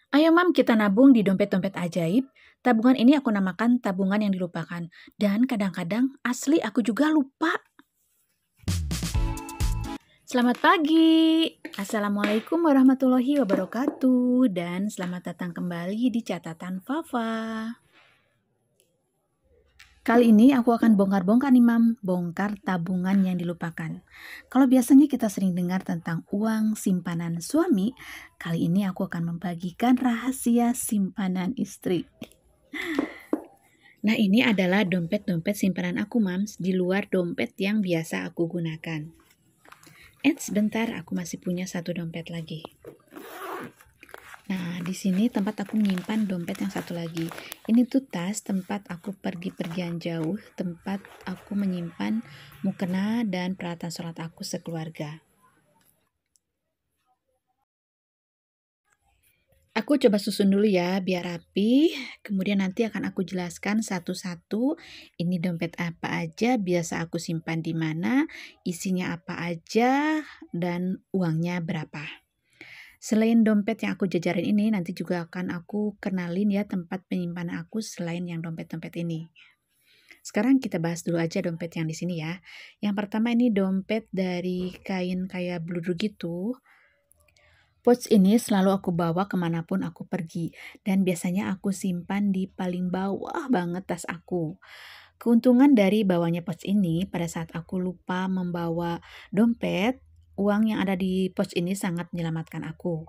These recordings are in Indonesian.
Ayo mam, kita nabung di dompet-dompet ajaib. Tabungan ini aku namakan tabungan yang dilupakan. Dan kadang-kadang asli aku juga lupa. Selamat pagi. Assalamualaikum warahmatullahi wabarakatuh. Dan selamat datang kembali di catatan Fafa. Kali ini aku akan bongkar-bongkar nih mam, bongkar tabungan yang dilupakan. Kalau biasanya kita sering dengar tentang uang simpanan suami, kali ini aku akan membagikan rahasia simpanan istri. Nah, ini adalah dompet-dompet simpanan aku, Mams, di luar dompet yang biasa aku gunakan. Sebentar, aku masih punya satu dompet lagi. Nah, di sini tempat aku menyimpan dompet yang satu lagi. Ini tuh tas tempat aku pergi-pergian jauh, tempat aku menyimpan mukena dan peralatan sholat aku sekeluarga. Aku coba susun dulu ya, biar rapi. Kemudian nanti akan aku jelaskan satu-satu. Ini dompet apa aja, biasa aku simpan di mana, isinya apa aja, dan uangnya berapa. Selain dompet yang aku jajarin ini, nanti juga akan aku kenalin ya tempat penyimpanan aku selain yang dompet-dompet ini. Sekarang kita bahas dulu aja dompet yang di sini ya. Yang pertama ini dompet dari kain kayak bludur gitu. Pouch ini selalu aku bawa kemanapun aku pergi, dan biasanya aku simpan di paling bawah banget tas aku. Keuntungan dari bawanya pouch ini, pada saat aku lupa membawa dompet, uang yang ada di pouch ini sangat menyelamatkan aku.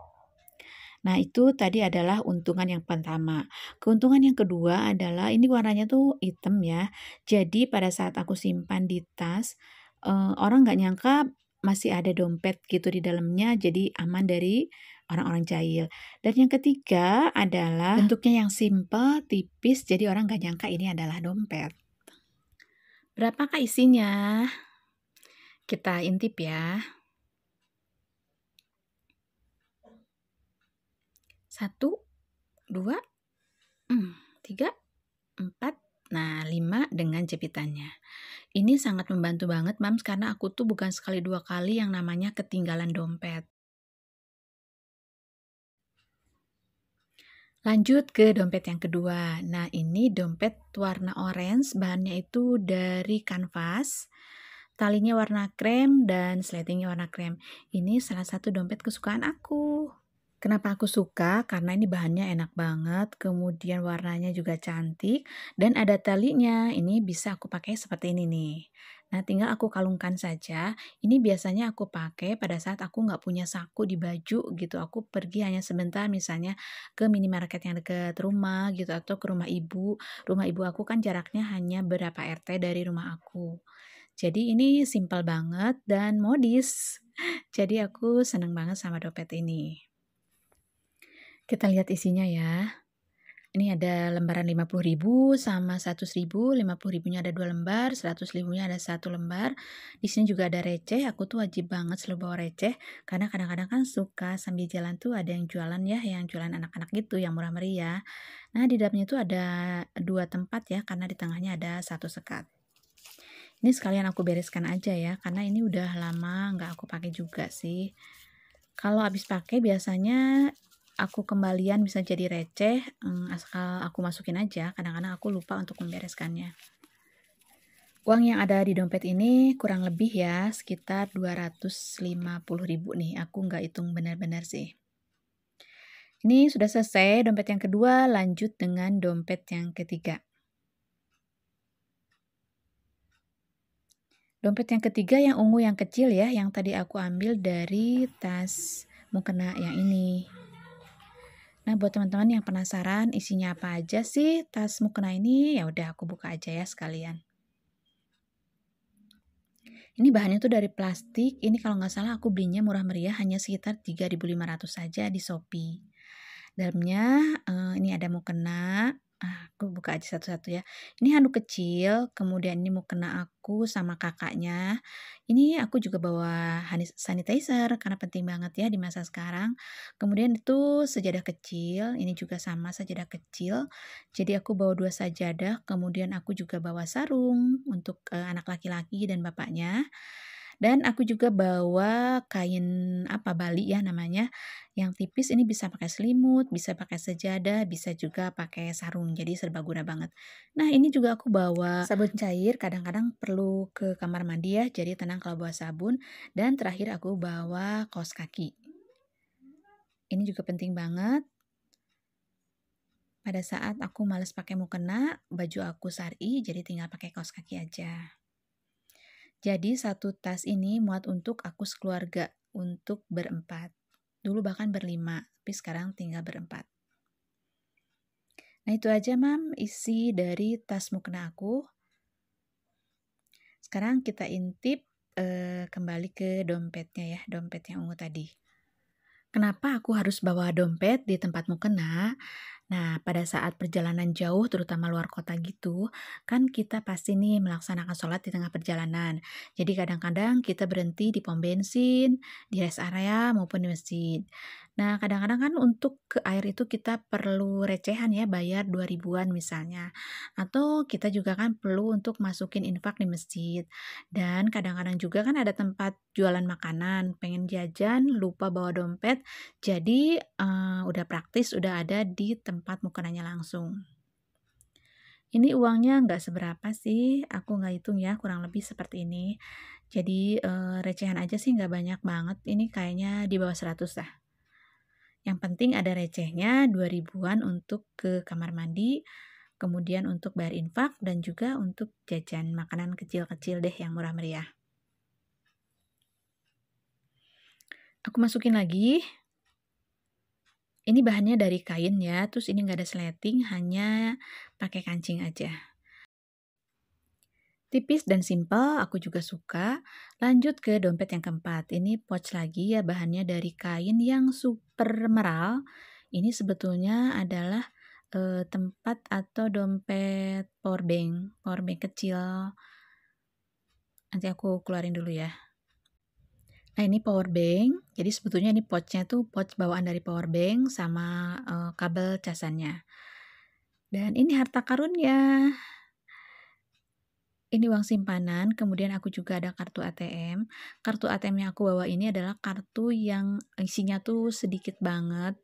Nah, itu tadi adalah untungan yang pertama. Keuntungan yang kedua adalah ini warnanya tuh hitam ya. Jadi pada saat aku simpan di tas, orang nggak nyangka masih ada dompet gitu di dalamnya, jadi aman dari orang-orang jahil. Dan yang ketiga adalah bentuknya yang simple, tipis, jadi orang nggak nyangka ini adalah dompet. Berapakah isinya? Kita intip ya. 1, 2, 3, 4, nah 5 dengan jepitannya. Ini sangat membantu banget Mams karena aku tuh bukan sekali dua kali yang namanya ketinggalan dompet. Lanjut ke dompet yang kedua. Nah, ini dompet warna orange, bahannya itu dari kanvas. Talinya warna krem dan sletingnya warna krem. Ini salah satu dompet kesukaan aku. Kenapa aku suka? Karena ini bahannya enak banget, kemudian warnanya juga cantik, dan ada talinya. Ini bisa aku pakai seperti ini nih. Nah, tinggal aku kalungkan saja. Ini biasanya aku pakai pada saat aku nggak punya saku di baju gitu. Aku pergi hanya sebentar misalnya ke minimarket yang dekat rumah gitu, atau ke rumah ibu. Rumah ibu aku kan jaraknya hanya berapa RT dari rumah aku. Jadi ini simpel banget dan modis. Jadi aku seneng banget sama dompet ini. Kita lihat isinya ya. Ini ada lembaran 50.000 sama 100.000. 50.000-nya ada 2 lembar, 100.000-nya ada 1 lembar. Di sini juga ada receh. Aku tuh wajib banget selalu bawa receh karena kadang-kadang kan suka sambil jalan tuh ada yang jualan ya, yang jualan anak-anak gitu yang murah meriah. Nah, di dalamnya itu ada 2 tempat ya karena di tengahnya ada 1 sekat. Ini sekalian aku bereskan aja ya karena ini udah lama nggak aku pakai juga sih. Kalau habis pakai biasanya aku kembalian bisa jadi receh, asal aku masukin aja, kadang-kadang aku lupa untuk membereskannya. Uang yang ada di dompet ini kurang lebih ya, sekitar 250.000 nih, aku nggak hitung benar-benar sih. Ini sudah selesai dompet yang kedua, lanjut dengan dompet yang ketiga. Dompet yang ketiga yang ungu yang kecil ya, yang tadi aku ambil dari tas mukena yang ini. Nah, buat teman-teman yang penasaran isinya apa aja sih tas mukena ini, ya udah aku buka aja ya sekalian. Ini bahannya tuh dari plastik. Ini kalau nggak salah aku belinya murah meriah hanya sekitar 3.500 saja di Shopee. Dalamnya ini ada mukena. Aku buka aja satu-satu ya. Ini handuk kecil, kemudian ini mukena aku sama kakaknya. Ini aku juga bawa sanitizer karena penting banget ya di masa sekarang. Kemudian itu sajadah kecil, ini juga sama sajadah kecil. Jadi aku bawa 2 sajadah, kemudian aku juga bawa sarung untuk anak laki-laki dan bapaknya. Dan aku juga bawa kain Bali ya namanya, yang tipis. Ini bisa pakai selimut, bisa pakai sejadah, bisa juga pakai sarung. Jadi serbaguna banget. Nah, ini juga aku bawa sabun cair, kadang-kadang perlu ke kamar mandi ya, jadi tenang kalau bawa sabun. Dan terakhir aku bawa kaos kaki. Ini juga penting banget. Pada saat aku males pakai mukena, baju aku syar'i, jadi tinggal pakai kaos kaki aja. Jadi satu tas ini muat untuk aku sekeluarga, untuk berempat. Dulu bahkan berlima, tapi sekarang tinggal berempat. Nah, itu aja Mam isi dari tas mukena aku. Sekarang kita intip kembali ke dompetnya ya, dompet yang ungu tadi. Kenapa aku harus bawa dompet di tempat mukena? Nah, pada saat perjalanan jauh, terutama luar kota gitu, kan kita pasti nih melaksanakan sholat di tengah perjalanan. Jadi kadang-kadang kita berhenti di pom bensin, di rest area maupun di masjid. Nah, kadang-kadang kan untuk ke air itu kita perlu recehan ya, bayar 2 ribuan misalnya. Atau kita juga kan perlu untuk masukin infak di masjid. Dan kadang-kadang juga kan ada tempat jualan makanan, pengen jajan, lupa bawa dompet, jadi udah praktis, udah ada di tempat mukenanya langsung. Ini uangnya nggak seberapa sih, aku nggak hitung ya, kurang lebih seperti ini. Jadi recehan aja sih nggak banyak banget, ini kayaknya di bawah 100 lah. Yang penting ada recehnya 2 ribuan untuk ke kamar mandi, kemudian untuk bayar infak, dan juga untuk jajan makanan kecil-kecil deh yang murah meriah. Aku masukin lagi. Ini bahannya dari kain ya, terus ini nggak ada sleting, hanya pakai kancing aja. Tipis dan simpel, aku juga suka. Lanjut ke dompet yang keempat. Ini pouch lagi ya, bahannya dari kain yang super meral. Ini sebetulnya adalah tempat atau dompet power bank kecil. Nanti aku keluarin dulu ya. Nah, ini power bank. Jadi sebetulnya ini pouchnya tuh pouch bawaan dari power bank sama kabel casannya. Dan ini harta karunnya. Ini uang simpanan, kemudian aku juga ada kartu ATM. Kartu ATM yang aku bawa ini adalah kartu yang isinya tuh sedikit banget,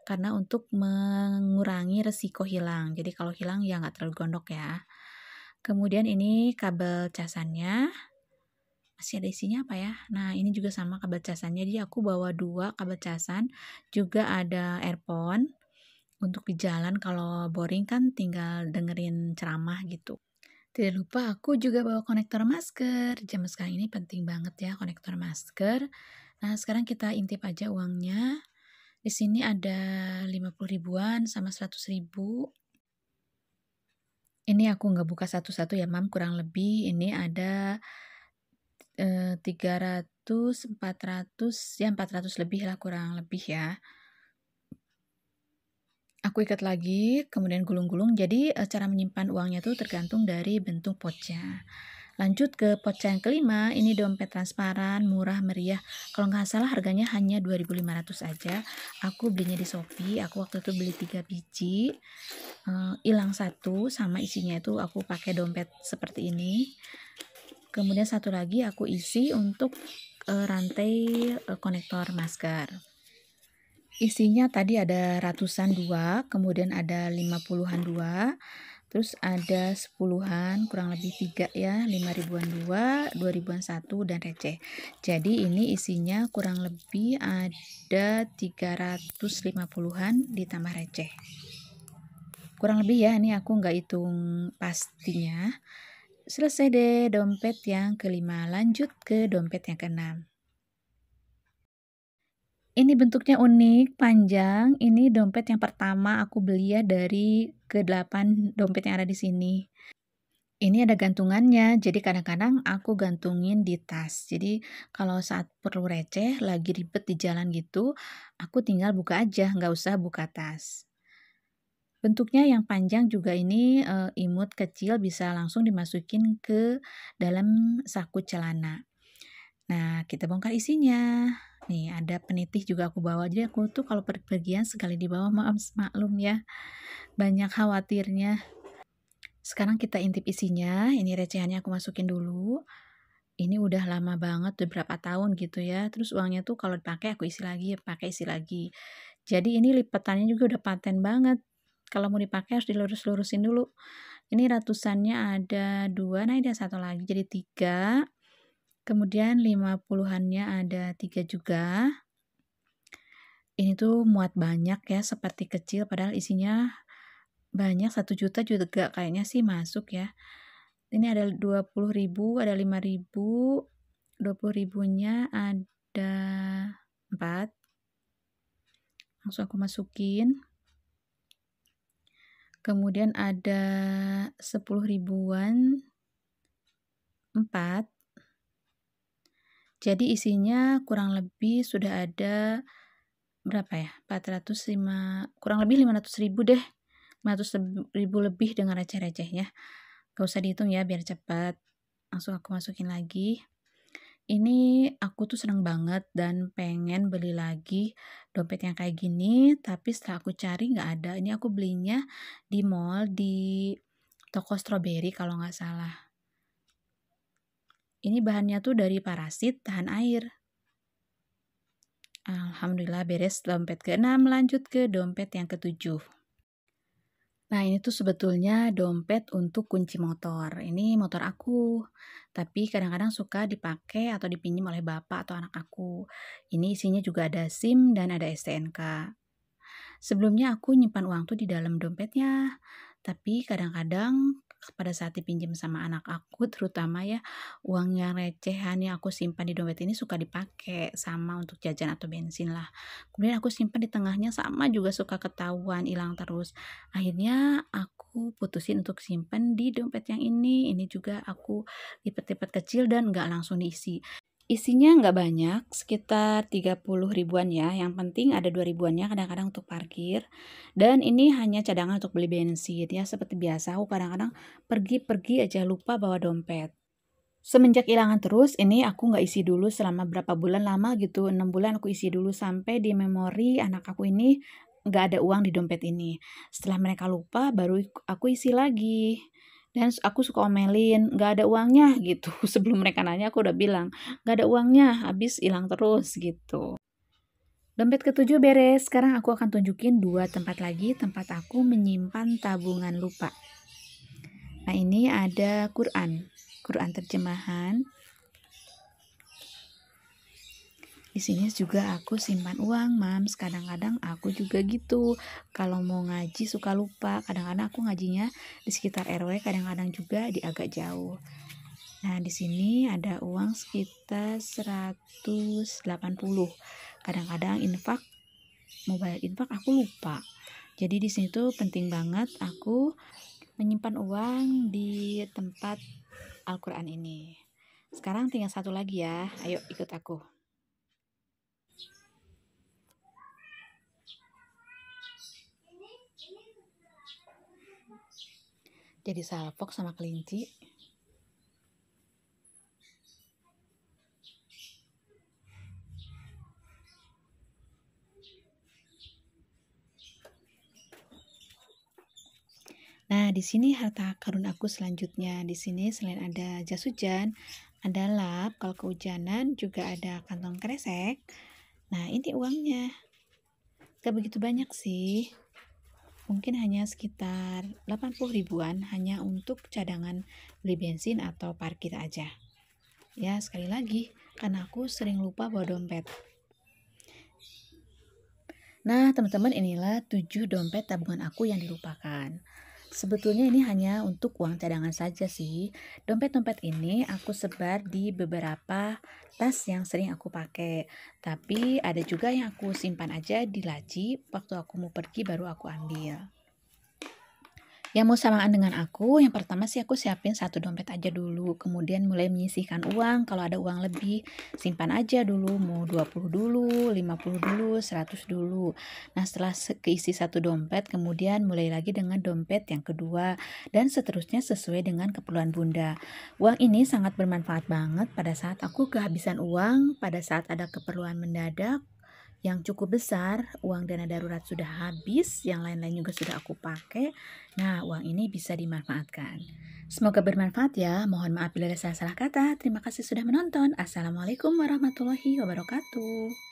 karena untuk mengurangi resiko hilang. Jadi kalau hilang ya nggak terlalu gondok ya. Kemudian ini kabel casannya. Masih ada isinya apa ya? Nah, ini juga sama kabel casannya. Jadi aku bawa 2 kabel casan, juga ada earphone. Untuk di jalan kalau boring kan tinggal dengerin ceramah gitu. Tidak lupa aku juga bawa konektor masker. Zaman sekarang ini penting banget ya konektor masker. Nah, sekarang kita intip aja uangnya. Di sini ada 50 ribuan sama 100 ribu. Ini aku nggak buka satu-satu ya, Mam. Kurang lebih ini ada 300, 400, ya 400 lebih lah kurang lebih ya. Aku ikat lagi, kemudian gulung-gulung. Jadi cara menyimpan uangnya tuh tergantung dari bentuk pouchnya. Lanjut ke pouch yang kelima, ini dompet transparan, murah, meriah. Kalau nggak salah harganya hanya 2.500 aja. Aku belinya di Shopee, aku waktu itu beli 3 biji. Hilang 1, sama isinya itu aku pakai dompet seperti ini. Kemudian satu lagi aku isi untuk rantai konektor masker. Isinya tadi ada ratusan 2, kemudian ada 50-an 2, terus ada 10-an, kurang lebih 3 ya, 5 ribuan 2, 2 ribuan 1, dan receh. Jadi ini isinya kurang lebih ada 350-an ditambah receh. Kurang lebih ya, ini aku nggak hitung pastinya. Selesai deh dompet yang kelima, lanjut ke dompet yang keenam. Ini bentuknya unik, panjang. Ini dompet yang pertama aku beli ya dari ke-8 dompet yang ada di sini. Ini ada gantungannya, jadi kadang-kadang aku gantungin di tas. Jadi kalau saat perlu receh, lagi ribet di jalan gitu, aku tinggal buka aja, nggak usah buka tas. Bentuknya yang panjang juga ini imut kecil, bisa langsung dimasukin ke dalam saku celana. Nah, kita bongkar isinya. Nih, ada penitih juga aku bawa. Jadi aku tuh kalau pergian sekali dibawa, maklum ya, banyak khawatirnya. Sekarang kita intip isinya. Ini recehannya aku masukin dulu. Ini udah lama banget, udah berapa tahun gitu ya. Terus uangnya tuh kalau dipakai aku isi lagi, pakai isi lagi. Jadi ini lipatannya juga udah paten banget. Kalau mau dipakai harus dilurus-lurusin dulu. Ini ratusannya ada 2, nah ada satu lagi jadi 3. Kemudian 50-annya ada 3 juga. Ini tuh muat banyak ya, seperti kecil padahal isinya banyak, 1 juta juga kayaknya sih masuk ya. Ini ada 20.000, ada 5.000, 20.000-nya ada 4. Langsung aku masukin. Kemudian ada 10 ribuan 4. Jadi isinya kurang lebih sudah ada berapa ya? 405, kurang lebih 500.000 deh. 500.000 lebih dengan receh-recehnya. Gak usah dihitung ya biar cepat. Langsung aku masukin lagi. Ini aku tuh seneng banget dan pengen beli lagi dompet yang kayak gini, tapi setelah aku cari nggak ada. Ini aku belinya di mall, di toko stroberi kalau nggak salah. Ini bahannya tuh dari parasit, tahan air. Alhamdulillah beres dompet ke-6, lanjut ke dompet yang ke-7. Nah, ini tuh sebetulnya dompet untuk kunci motor. Ini motor aku, tapi kadang-kadang suka dipakai atau dipinjam oleh bapak atau anak aku. Ini isinya juga ada SIM dan ada STNK. Sebelumnya aku nyimpan uang tuh di dalam dompetnya, tapi kadang-kadang pada saat dipinjam sama anak aku, terutama ya uang yang recehan yang aku simpan di dompet ini suka dipakai sama untuk jajan atau bensin lah. Kemudian aku simpan di tengahnya sama juga suka ketahuan hilang terus. Akhirnya aku putusin untuk simpan di dompet yang ini juga aku lipat-lipat kecil dan nggak langsung diisi. Isinya nggak banyak, sekitar 30 ribuan ya. Yang penting ada 2 ribuannya kadang-kadang untuk parkir. Dan ini hanya cadangan untuk beli bensin ya. Seperti biasa aku kadang-kadang pergi-pergi aja lupa bawa dompet. Semenjak hilangan terus, ini aku nggak isi dulu selama berapa bulan lama gitu. 6 bulan aku isi dulu sampai di memori anak aku ini nggak ada uang di dompet ini. Setelah mereka lupa, baru aku isi lagi. Dan aku suka omelin, nggak ada uangnya gitu. Sebelum mereka nanya, aku udah bilang, nggak ada uangnya, habis hilang terus gitu. Dompet ke-7 beres, sekarang aku akan tunjukin 2 tempat lagi, tempat aku menyimpan tabungan lupa. Nah ini ada Quran terjemahan. Di sini juga aku simpan uang, Mams. Kadang-kadang aku juga gitu. Kalau mau ngaji suka lupa. Kadang-kadang aku ngajinya di sekitar RW, kadang-kadang juga di agak jauh. Nah, di sini ada uang sekitar 180. Kadang-kadang mau bayar infak aku lupa. Jadi di sini tuh penting banget aku menyimpan uang di tempat Al-Quran ini. Sekarang tinggal satu lagi ya. Ayo ikut aku. Jadi salpok sama kelinci. Nah, di sini harta karun aku selanjutnya. Di sini selain ada jas hujan, ada lap kalau kehujanan, juga ada kantong kresek. Nah, ini uangnya. Gak begitu banyak sih. Mungkin hanya sekitar 80 ribuan hanya untuk cadangan beli bensin atau parkir aja. Ya, sekali lagi, karena aku sering lupa bawa dompet. Nah, teman-teman, inilah 7 dompet tabungan aku yang dilupakan. Sebetulnya ini hanya untuk uang cadangan saja sih. Dompet-dompet ini aku sebar di beberapa tas yang sering aku pakai. Tapi ada juga yang aku simpan aja di laci, waktu aku mau pergi baru aku ambil. Yang mau samaan dengan aku, yang pertama sih aku siapin 1 dompet aja dulu, kemudian mulai menyisihkan uang. Kalau ada uang lebih, simpan aja dulu, mau 20 dulu, 50 dulu, 100 dulu. Nah, setelah keisi 1 dompet, kemudian mulai lagi dengan dompet yang kedua, dan seterusnya sesuai dengan keperluan Bunda. Uang ini sangat bermanfaat banget pada saat aku kehabisan uang, pada saat ada keperluan mendadak, yang cukup besar, uang dana darurat sudah habis, yang lain-lain juga sudah aku pakai. Nah, uang ini bisa dimanfaatkan. Semoga bermanfaat ya. Mohon maaf bila ada salah-salah kata. Terima kasih sudah menonton. Assalamualaikum warahmatullahi wabarakatuh.